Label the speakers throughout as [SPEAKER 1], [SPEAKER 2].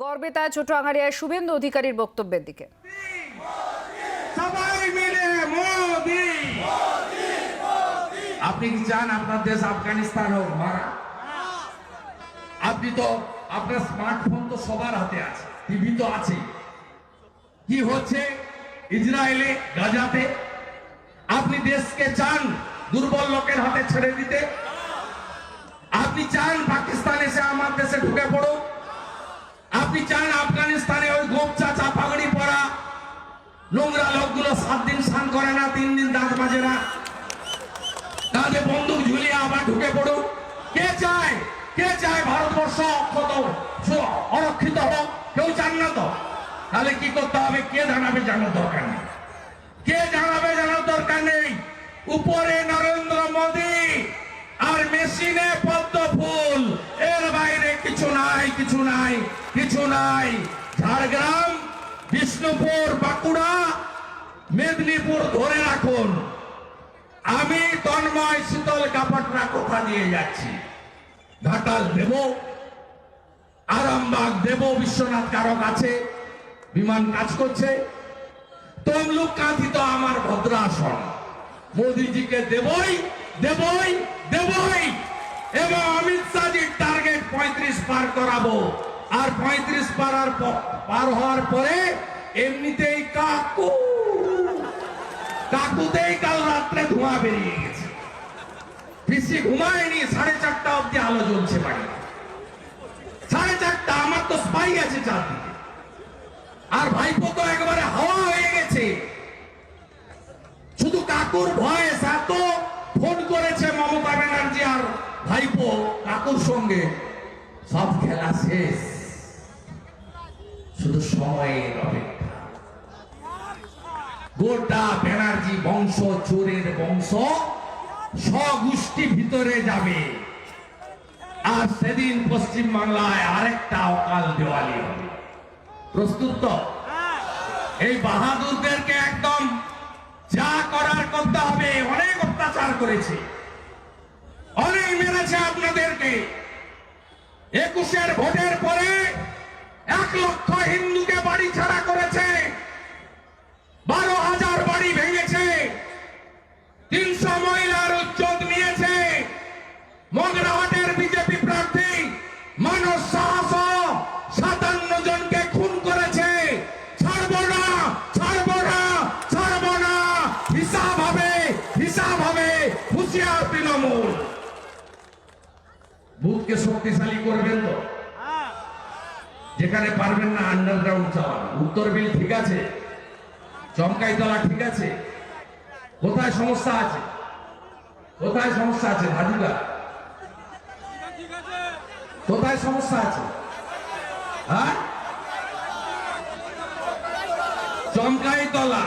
[SPEAKER 1] গর্বে তা ছোটআঙারিয়ায় শুভেন্দু অধিকারীর বক্তব্যের দিকে।
[SPEAKER 2] সবাই মিলে মোদি। আপনি কি চান আপনার দেশ আফগানিস্তান হোক মারা? আপনি তো আপনার স্মার্টফোন তো সবার হাতে আছে, টিভি তো আছে। কি হচ্ছে ইসরায়েলে, গাজাতে? আপনি দেশকে চান দুর্বল লোকের হাতে ছেড়ে দিতে? আপনি চান পাকিস্তান এসে আমার দেশে ঢুকে পড়ুক? আপনি চান আফগানিস্তানে ওই গোপচা চাপাগড়ি পরা নোংরা লোকগুলো 7 দিন স্নান করে না, 3 দিন দাঁত মাজে না, তাদের বন্দুক ঝুলিয়ে আবার ঢুকে পড়ুক? কে চায়? কে চায় ভারতবর্ষ অক্ষত অরক্ষিত হোক? কেউ চান না তো? তাহলে কি করতে হবে? কে জানাবে জানার দরকার নেই। কে জানাবে জানার দরকার নেই। উপরে নরেন্দ্র মোদি আর মেশিনে পদ্ম ফুল, এর বাইরে কিছু নাই, কিছু নাই, কিছু নাই। ঝাড়গ্রাম, বিষ্ণুপুর, বাঁকুড়া, মেদিনীপুর ধরে রাখুন। আমি তন্ময় শীতল কাপড়রা কোথা দিয়ে যাচ্ছি? ঘাটাল দেব, আরামবাগ দেব, বিশ্বনাথ কারক আছে, বিমান কাজ করছে। তমলুক কাঁথি তো আমার ভদ্রাসন। মোদিজিকে দেবই দেবই দেবই। এবং অমিত শাহজির টার্গেট 35 পার করাবো। আর 35 পার হওয়ার পরে এমনিতেই কাকুতেই কাল রাত্রে ধোঁয়া বেরিয়ে গেছে। পিসি ঘুমায়নি, 4:30 অব্দি আলো জ্বলছে বাড়ি। 4:30। আমার তো স্পাই আছে চারদিকে। আর ভাইপো তো একবারে হাওয়া হয়ে গেছে। শুধু কাকুর ভয়েস এত ফোন করেছে মমতা ব্যানার্জি আর ভাইপো কাকুর সঙ্গে, সব খেলা শেষ, শুধু সময়ের অপেক্ষা। গোটা ব্যানার্জি বংশ চোরের বংশ স্বগোষ্ঠী ভিতরে যাবে। আর সেদিন পশ্চিম বাংলায় আরেকটা অকাল দেওয়ালি হবে। প্রস্তুত তো? এই বাহাদুরদেরকে একদম যা করার করতে হবে। অনেক অত্যাচার করেছে, অনেক মেরেছে আপনাদেরকে। 21-এর ভোটের পরে 1 লক্ষ হিন্দুকে বাড়ি ছাড়া করেছে, 12,000 বাড়ি ভেঙেছে, 300 মহিলার উচ্ছেদ নিয়েছে। মগরাহাটের বিজেপি প্রার্থী মানস সাহস 57 জনকে খুন করেছে। ছাড়বো না, ছাড়বো না, ছাড়বো না। হিসাব হবে, হিসাব হবে। হুঁশিয়ার তৃণমূল। বুথকে শক্তিশালী করবেন তো? যেখানে পারবেন না আন্ডারগ্রাউন্ড চালান। উত্তর বিল ঠিক আছে, চমকাইতলা ঠিক আছে। কোথায় সমস্যা আছে? কোথায় সমস্যা আছে? ভাজুকা কোথায় সমস্যা আছে? হ্যাঁ, চমকাইতলা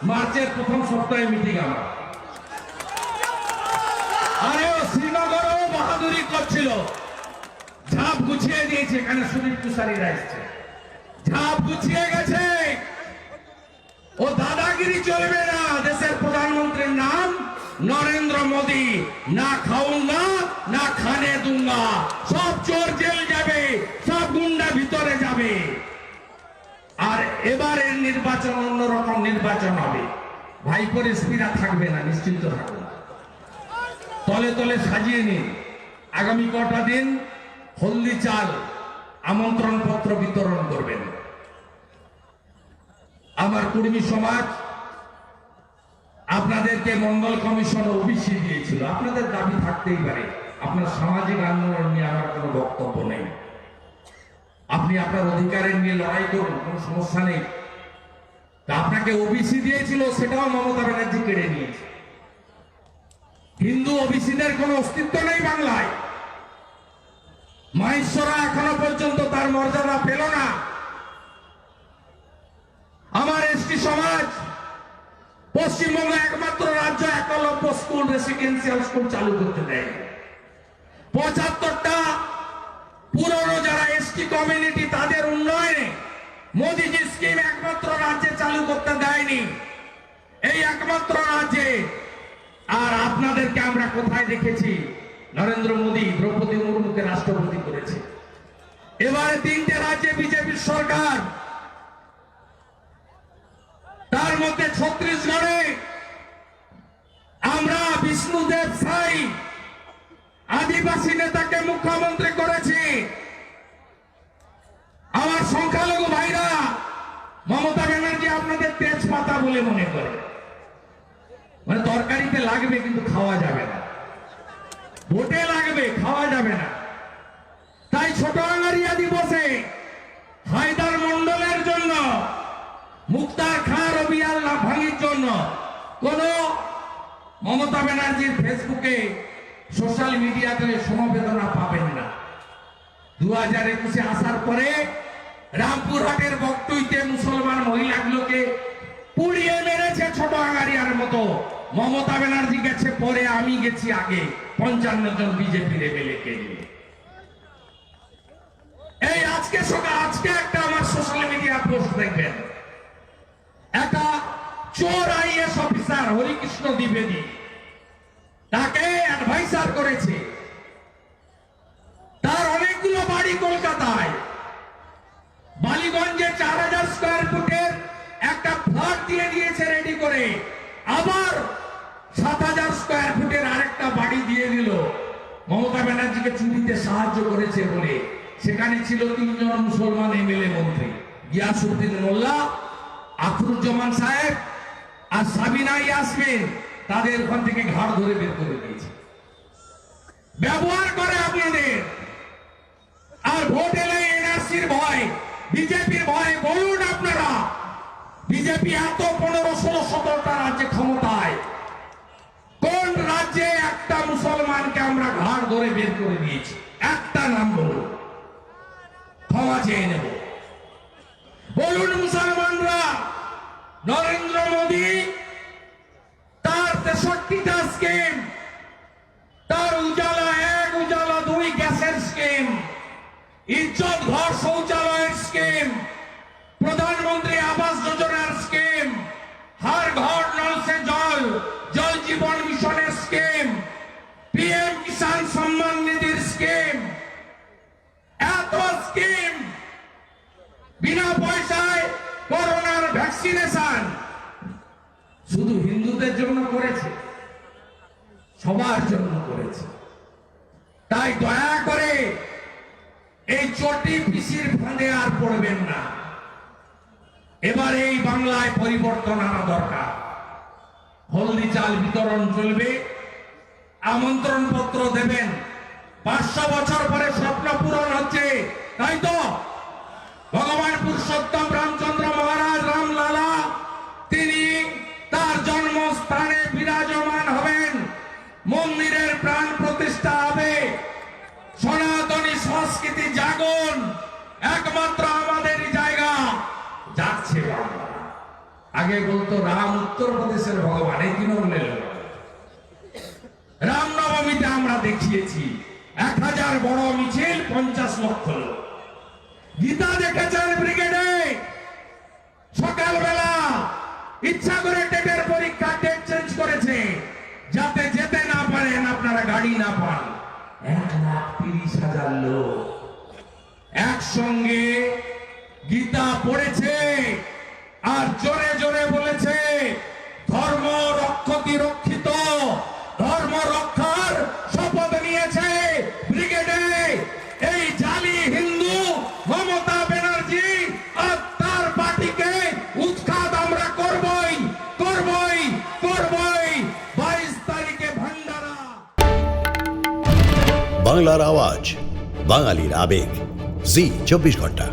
[SPEAKER 2] মার্চের প্রথম সপ্তাহে মিটিং আমার। আরে ও শ্রীনগরেও বাহাদুরি করছিল, ঝাঁপ গুছিয়ে দিয়েছে। এখানে সুদীপ তুষারীরা এসছে, ঝাঁপ গুছিয়ে গেছে। ও দাদাগিরি চলবে না। দেশের প্রধানমন্ত্রীর নাম নরেন্দ্র মোদি। না খাউঙ্গা না খানে দুঙ্গা। সব চোর জেল যাবে, সব গুন্ডা ভিতরে যাবে। আর এবারের নির্বাচন অন্যরকম নির্বাচন হবে। ভাইপোর স্পিরা থাকবে না, নিশ্চিন্ত থাকুন। তলে তলে সাজিয়ে নিন। আগামী কটা দিন হলদি চাল আমন্ত্রণ পত্র বিতরণ করবেন। আমার কর্মী সমাজ আপনাদেরকে মঙ্গল কমিশন ওবিসি দিয়েছিল। আপনাদের দাবি থাকতেই পারে, আপনার সামাজিক আন্দোলন নিয়ে আমার কোনো বক্তব্য নেই। আপনি আপনার অধিকারের নিয়ে লড়াই করুন, কোনো সমস্যা নেই। তা আপনাকে ওবিসি দিয়েছিল, সেটাও মমতা ব্যানার্জি কেড়ে নিয়েছে। হিন্দু ওবিসিদের কোনো অস্তিত্ব নেই বাংলায়। মহেশ্বরা এখনো পর্যন্ত তার মর্যাদা পেল না। আমার এসটি সমাজ পশ্চিমবঙ্গ একমাত্র রাজ্য একলব্য স্কুল, রেসিডেন্সিয়াল স্কুল চালু করতে দেয়। 75টা পুরনো যারা এসটি কমিউনিটি, তাদের উন্নয়নে মোদিজি স্কিম একমাত্র রাজ্যে চালু করতে দেয়নি, এই একমাত্র রাজ্যে। আর আপনাদেরকে আমরা কোথায় দেখেছি? নরেন্দ্র মোদী দ্রৌপদী মুর্মুকে রাষ্ট্রপতি করেছে। এবারে 3টে রাজ্যে বিজেপি সরকার, তার মধ্যে ছত্তিশগড়ে আমরা বিষ্ণুদেব সাই আদিবাসী নেতাকে মুখ্যমন্ত্রী করেছি। আমার সংখ্যালঘু ভাইরা মমতা ব্যানার্জি আপনাদের তেজপাতা বলে মনে করে, মানে তরকারিতে লাগবে কিন্তু খাওয়া যাবে না, ভোটে লাগবে খাওয়া যাবে না। তাই ছোট আঙ্গারিয়া দিবসে হায়দার মন্ডলের জন্য, মুক্তার খাঁ রবিয়াল ভাঙির জন্য কোন মমতা ব্যানার্জির ফেসবুকে সোশ্যাল মিডিয়াতে সমবেদনা পাবেন না। 2021-এ আসার পরে রামপুরহাটের বকটুইতে মুসলমান মহিলাগুলোকে পুড়িয়ে মেরেছে ছোট আঙ্গারিয়ার মতো। মমতা ব্যানার্জি গেছে পরে, আমি গেছি আগে 55 জন বিজেপির এমএলএ-কে নিয়ে। এই আজকে একটা আমার সোশ্যাল মিডিয়া পোস্ট দেখবেন, একটা চোর আইএস অফিসার হরিকৃষ্ণ দ্বিবেদী তাকে অ্যাডভাইসার করেছে। তার অনেকগুলো বাড়ি কলকাতায়, বালিগঞ্জে 4000 স্কয়ার ফুটের একটা ফ্ল্যাট দিয়ে দিয়েছে রেডি করে, আবার 7000 স্কয়ার ফুটের আরেকটা বাড়ি দিয়ে দিল। মমতা ব্যানার্জিকে চুরিতে সাহায্য করেছে বলে সেখানে ছিল 3 জন মুসলমান এমএলএ মন্ত্রী, গিয়াসউদ্দিন মোল্লা, আখরুজ্জামান সাহেব আর সাবিনা ইয়াসমিন। তাদের ওখান থেকে ঘাড় ধরে বের করে দিয়েছে। ব্যবহার করে আপনাদের, আর ভোট এলে এনআরসির ভয়, বিজেপির ভয়। বলুন আপনারা, বিজেপি এত 15-16-17টা রাজ্যে ক্ষমতায়, কোন রাজ্যে একটা মুসলমানকে আমরা ঘাড় ধরে বের করে দিয়েছি? একটা নাম বলুন, ক্ষমা চেয়ে নেব। বলুন মুসলমানরা, নরেন্দ্র মোদী তার 63টা স্কিম, তার উজালা 1, উজালা 2 গ্যাসের স্কিম, ইজ্জত ঘর শৌচালয়ের স্কিম, প্রধানমন্ত্রী আবাস যোজনার স্কিম, হর ঘর নল সে জল, জল জীবন মিশনের scheme, PM Kisan Samman নিধির scheme, এত স্কিম, বিনা পয়সায় করোনার ভ্যাকসিনেশন শুধু হিন্দুদের জন্য করেছে, সবার জন্য করেছে। তাই দয়া করে এই চটি পিসির ফাঁদে আর পড়বেন না। এবার এই বাংলায় পরিবর্তন আনা দরকার। হলদি চাল বিতরণ চলবে, আমন্ত্রণ পত্র দেবেন। 500 বছর পরে স্বপ্ন পূরণ হচ্ছে, তাই তো? ভগবান পুরুষোত্তম রামচন্দ্র মহারাজ রামলালা তিনি তার জন্মস্থানে বিরাজমান হবেন, মন্দিরের প্রাণ প্রতিষ্ঠা হবে, সনাতনী সংস্কৃতি জাগন একমাত্র আমাদেরই জায়গা। যাচ্ছে বাংলা। আগে বলতো রাম উত্তরপ্রদেশের ভগবান, এই তৃণমূলের লোক। রামনবমীতে আমরা দেখিয়েছি 1000 বড় মিছিল, 50 লক্ষ লোক। গীতা দেখেছেন ব্রিগেডে সকালবেলা ইচ্ছা করে ডেটের পরীক্ষা ডেট চেঞ্জ করেছে যাতে যেতে না পারেন, আপনারা গাড়ি না পান। 1,30,000 লোক একসঙ্গে গীতা পড়েছে আর জোরে জোরে বলেছে, ধর্ম রক্ষতি রক্ষিত, ধর্ম রক্ষার শপথ নিয়েছে ব্রিগেডে এই জালি হিন্দু মমতা ব্যানার্জি আর তার পার্টিকে উৎখাত আমরা করবই করবই করবই। 22 তারিখে ভান্ডারা।
[SPEAKER 3] বাংলার আওয়াজ, বাঙালির আবেগ, জি 24 ঘন্টা।